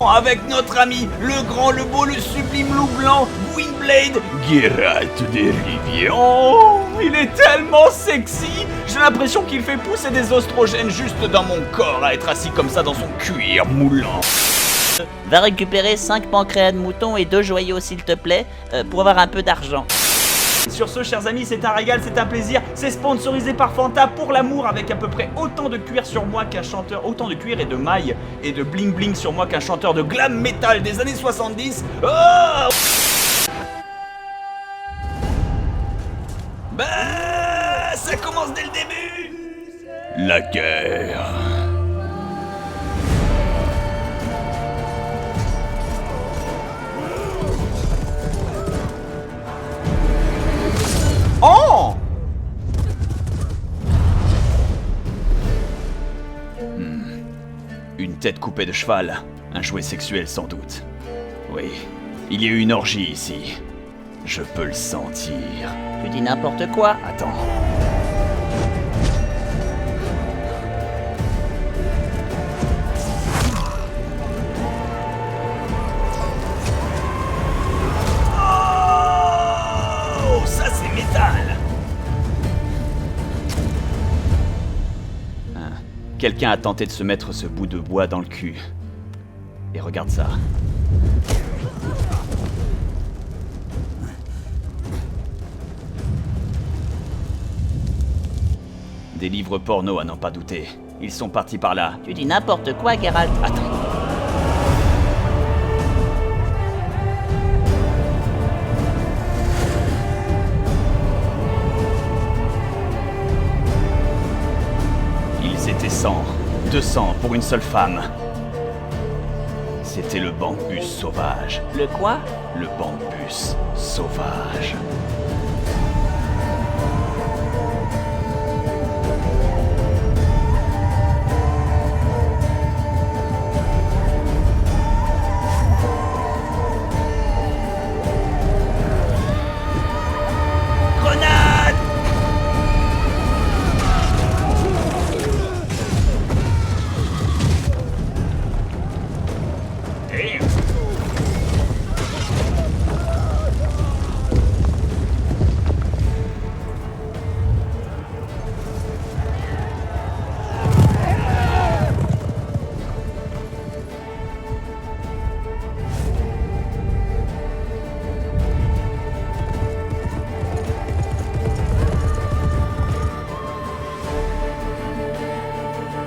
avec notre ami, le grand, le beau, le sublime loup blanc, Gwynblade, Geralt de Rivia. Oh, il est tellement sexy. J'ai l'impression qu'il fait pousser des oestrogènes juste dans mon corps à être assis comme ça dans son cuir moulant. Va récupérer 5 pancréas de mouton et 2 joyaux s'il te plaît, pour avoir un peu d'argent. Sur ce, chers amis, c'est un régal, c'est un plaisir. C'est sponsorisé par Fanta pour l'amour, avec à peu près autant de cuir sur moi qu'un chanteur, autant de cuir et de mailles et de bling bling sur moi qu'un chanteur de glam metal des années 70. Oh, bah, ça commence dès le début. La guerre. Oh! Une tête coupée de cheval, un jouet sexuel sans doute. Oui, il y a eu une orgie ici. Je peux le sentir. Tu dis n'importe quoi. Attends. Quelqu'un a tenté de se mettre ce bout de bois dans le cul. Et regarde ça. Des livres porno à n'en pas douter. Ils sont partis par là. Tu dis n'importe quoi, Geralt. Attends. C'était 100, 200 pour une seule femme. C'était le Bambus sauvage. Le quoi? Le Bambus sauvage.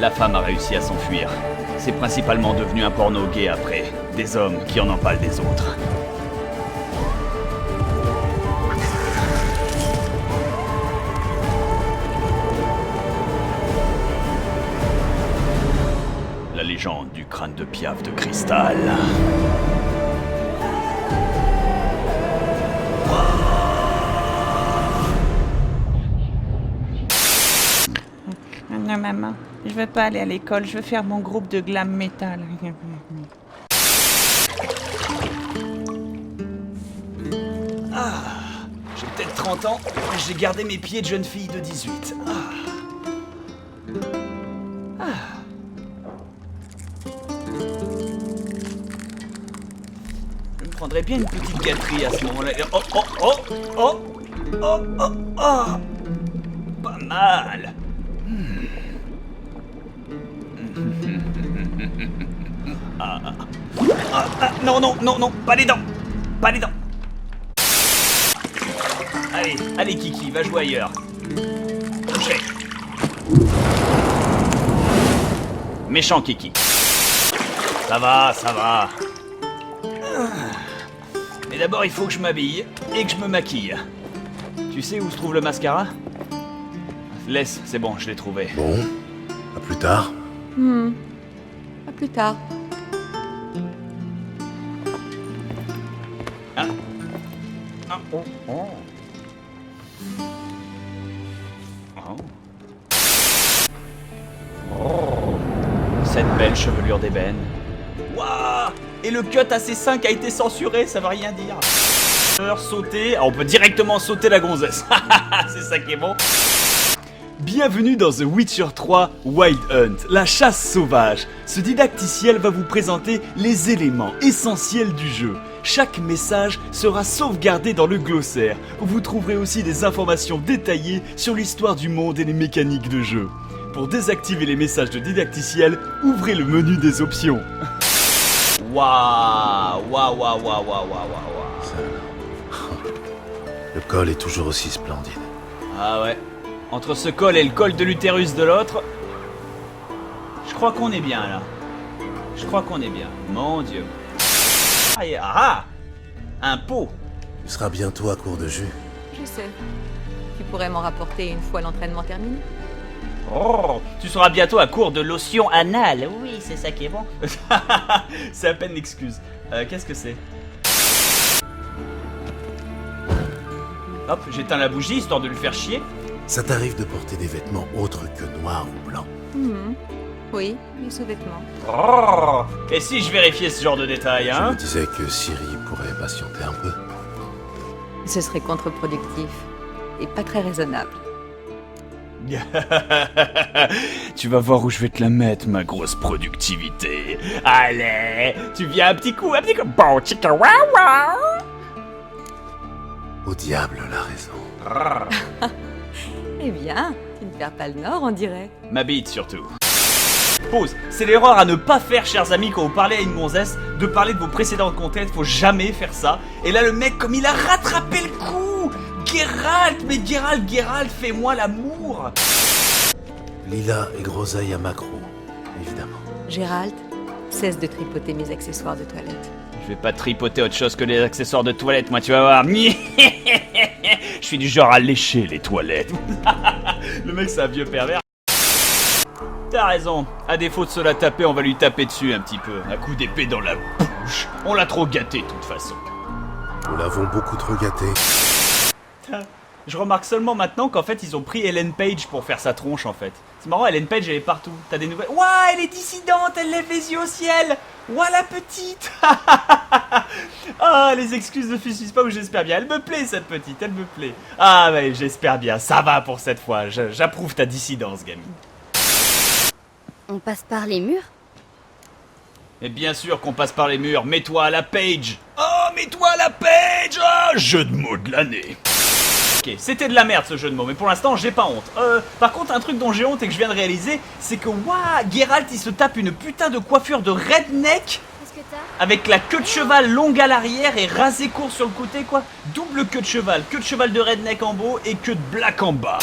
La femme a réussi à s'enfuir. C'est principalement devenu un porno gay après. Des hommes qui en empalent des autres. La légende du crâne de Piaf de cristal. Non, maman, je veux pas aller à l'école, je veux faire mon groupe de glam metal. J'ai peut-être 30 ans, mais j'ai gardé mes pieds de jeune fille de 18. Je me prendrais bien une petite gâterie à ce moment-là. Oh. Pas mal. Non, pas les dents. Allez Kiki, va jouer ailleurs. Couché. Méchant Kiki. Ça va. Mais d'abord il faut que je m'habille et que je me maquille. Tu sais où se trouve le mascara? Laisse, c'est bon, je l'ai trouvé. Bon, à plus tard. À plus tard. Cette belle chevelure d'ébène. Waouh! Et le cut à ses 5 a été censuré, ça veut rien dire. Sauter, on peut directement sauter la gonzesse. C'est ça qui est bon. Bienvenue dans The Witcher 3 Wild Hunt, la chasse sauvage. Ce didacticiel va vous présenter les éléments essentiels du jeu. Chaque message sera sauvegardé dans le glossaire, où vous trouverez aussi des informations détaillées sur l'histoire du monde et les mécaniques de jeu. Pour désactiver les messages de didacticiel, ouvrez le menu des options. Waouh, waouh, waouh, waouh, waouh, waouh. Ça... Le col est toujours aussi splendide. Ah ouais. Entre ce col et le col de l'utérus de l'autre, je crois qu'on est bien là. Je crois qu'on est bien. Mon Dieu. Ah, un pot. Tu seras bientôt à court de jus. Je sais. Tu pourrais m'en rapporter une fois l'entraînement terminé. Oh, tu seras bientôt à court de lotion Anal, oui, c'est ça qui est bon. C'est à peine l'excuse. Qu'est-ce que c'est? Hop, j'éteins la bougie histoire de lui faire chier. Ça t'arrive de porter des vêtements autres que noirs ou blancs? Oui, mes sous-vêtements. Oh, et si je vérifiais ce genre de détails, Je hein? me disais que Ciri pourrait patienter un peu. Ce serait contre-productif et pas très raisonnable. Tu vas voir où je vais te la mettre, ma grosse productivité. Allez, tu viens un petit coup, bon, chica, wow, wow. Au diable la raison. Eh bien, tu ne perds pas le nord, on dirait. Ma bite surtout. Pause. C'est l'erreur à ne pas faire, chers amis, quand vous parlez à une gonzesse, de parler de vos précédentes conquêtes. Faut jamais faire ça. Et là, le mec, comme il a rattrapé le coup. Geralt, mais Geralt, fais-moi l'amour. Lila et Groseille à macro, évidemment. Gérald, cesse de tripoter mes accessoires de toilette. Je vais pas tripoter autre chose que les accessoires de toilette, moi, tu vas voir. Je suis du genre à lécher les toilettes. Le mec, c'est un vieux pervers. T'as raison. À défaut de se la taper, on va lui taper dessus un petit peu. Un coup d'épée dans la bouche. On l'a trop gâté, de toute façon. Nous l'avons beaucoup trop gâté. Je remarque seulement maintenant qu'en fait, ils ont pris Ellen Page pour faire sa tronche, en fait. C'est marrant, Ellen Page, elle est partout. T'as des nouvelles... Ouah, elle est dissidente, elle lève les yeux au ciel. Ouah, la petite. Ah, les excuses ne suffisent pas, ou j'espère bien. Elle me plaît, cette petite, elle me plaît. Ah, ouais, j'espère bien. Ça va pour cette fois. J'approuve ta dissidence, gamine. On passe par les murs? Et bien sûr qu'on passe par les murs. Mets-toi à la Page. Oh, mets-toi à la Page. Oh, jeu de mots de l'année. Ok, c'était de la merde ce jeu de mots, mais pour l'instant j'ai pas honte. Par contre, un truc dont j'ai honte et que je viens de réaliser, c'est que waouh, Geralt il se tape une putain de coiffure de redneck Qu'est-ce que t'as? avec la queue de cheval longue à l'arrière et rasé court sur le côté, quoi. Double queue de cheval de redneck en haut et queue de black en bas.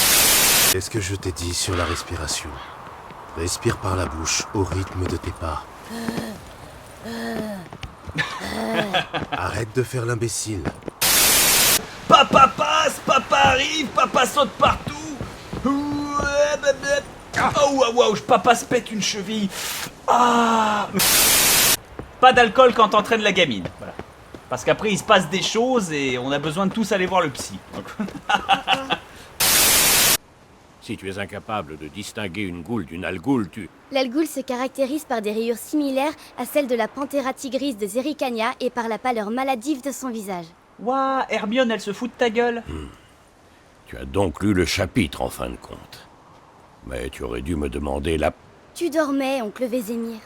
Qu'est-ce que je t'ai dit sur la respiration? Respire par la bouche au rythme de tes pas. Arrête de faire l'imbécile. Papa passe, papa arrive, papa saute partout. Oh waouh, papa se pète une cheville. Ah. Pas d'alcool quand t'entraînes la gamine. Voilà. Parce qu'après il se passe des choses et on a besoin de tous aller voir le psy. Donc... Si tu es incapable de distinguer une goule d'une algoule, tu... L'algoul se caractérise par des rayures similaires à celles de la Panthera tigris de Zerrikania et par la pâleur maladive de son visage. Ouah, Hermione, elle se fout de ta gueule. Tu as donc lu le chapitre en fin de compte. Mais tu aurais dû me demander la... Tu dormais, oncle Vézémir.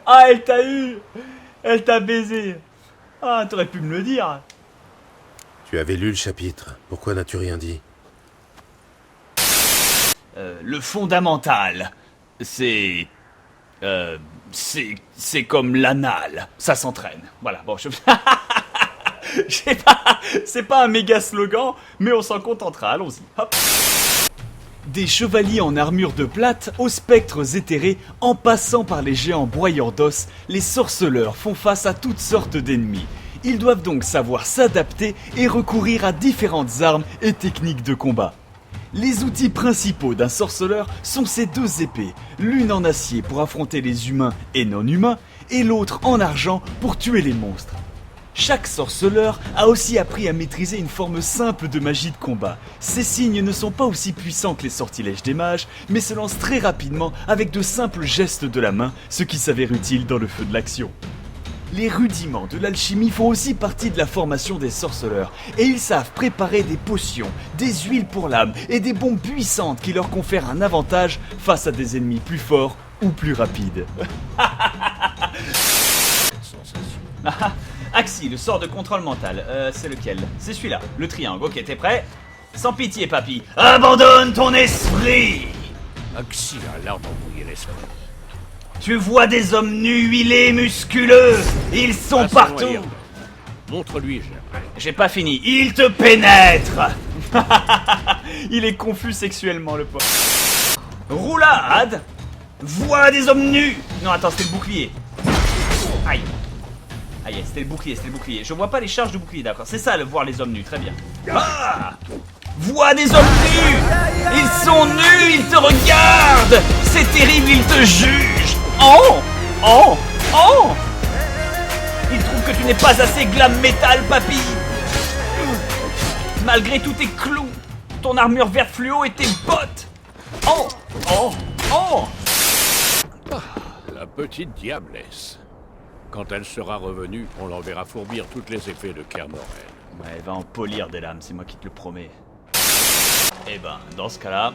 Ah, elle t'a eu. Elle t'a baisé. Ah, t'aurais pu me le dire. Tu avais lu le chapitre, pourquoi n'as-tu rien dit? Le fondamental, c'est comme l'anal, ça s'entraîne. Voilà, bon, je sais pas, c'est pas un méga slogan, mais on s'en contentera, allons-y. Hop. Des chevaliers en armure de plate aux spectres éthérés, en passant par les géants broyeurs d'os, les sorceleurs font face à toutes sortes d'ennemis. Ils doivent donc savoir s'adapter et recourir à différentes armes et techniques de combat. Les outils principaux d'un sorceleur sont ces deux épées, l'une en acier pour affronter les humains et non-humains, et l'autre en argent pour tuer les monstres. Chaque sorceleur a aussi appris à maîtriser une forme simple de magie de combat. Ces signes ne sont pas aussi puissants que les sortilèges des mages, mais se lancent très rapidement avec de simples gestes de la main, ce qui s'avère utile dans le feu de l'action. Les rudiments de l'alchimie font aussi partie de la formation des sorceleurs, et ils savent préparer des potions, des huiles pour l'âme et des bombes puissantes qui leur confèrent un avantage face à des ennemis plus forts ou plus rapides. Axi, le sort de contrôle mental, c'est lequel? C'est celui-là, le triangle. Ok, t'es prêt? Sans pitié, papy. Abandonne ton esprit! Axi a l'art d'embrouiller l'esprit. Tu vois des hommes nus, huilés, musculeux. Ils sont Passons à partout. Irma. Montre-lui, j'aimerais. J'ai pas fini. Ils te pénètrent. Il est confus sexuellement, le pauvre. Roulade. Vois des hommes nus. Non, attends, c'était le bouclier. Aïe. Aïe, c'était le bouclier. Je vois pas les charges de bouclier, d'accord. C'est ça, le voir les hommes nus, très bien. Ah! Vois des hommes nus. Ils sont nus, ils te regardent. C'est terrible, ils te jugent. Oh! Oh! Oh! Ils trouvent que tu n'es pas assez glam metal, papy. Malgré tous tes clous, ton armure verte fluo et tes bottes. Oh! Oh! Oh! La petite diablesse. Quand elle sera revenue, on l'enverra fourbir tous les effets de Kernoren. Ouais, elle va en polir des lames, c'est moi qui te le promets. Eh ben, dans ce cas-là...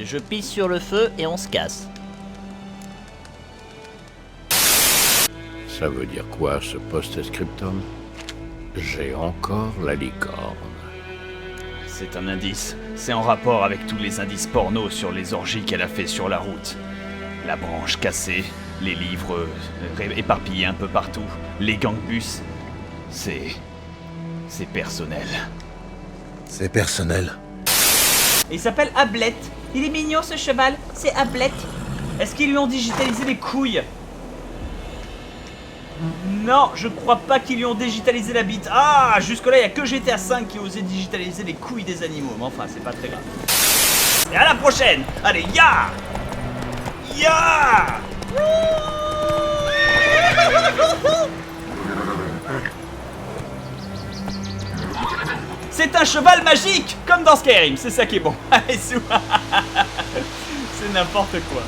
Je pisse sur le feu et on se casse. Ça veut dire quoi, ce post-scriptum? J'ai encore la licorne. C'est un indice. C'est en rapport avec tous les indices porno sur les orgies qu'elle a fait sur la route. La branche cassée, les livres éparpillés un peu partout, les gangbus. C'est personnel. C'est personnel. Il s'appelle Ablette. Il est mignon ce cheval, c'est Ablette. Est-ce qu'ils lui ont digitalisé les couilles? Non, je crois pas qu'ils lui ont digitalisé la bite. Ah, jusque-là, il y a que GTA V qui osait digitaliser les couilles des animaux. Mais enfin, c'est pas très grave. Et à la prochaine. Allez, ya! Ya! C'est un cheval magique, comme dans Skyrim, c'est ça qui est bon. Allez, sous. C'est n'importe quoi.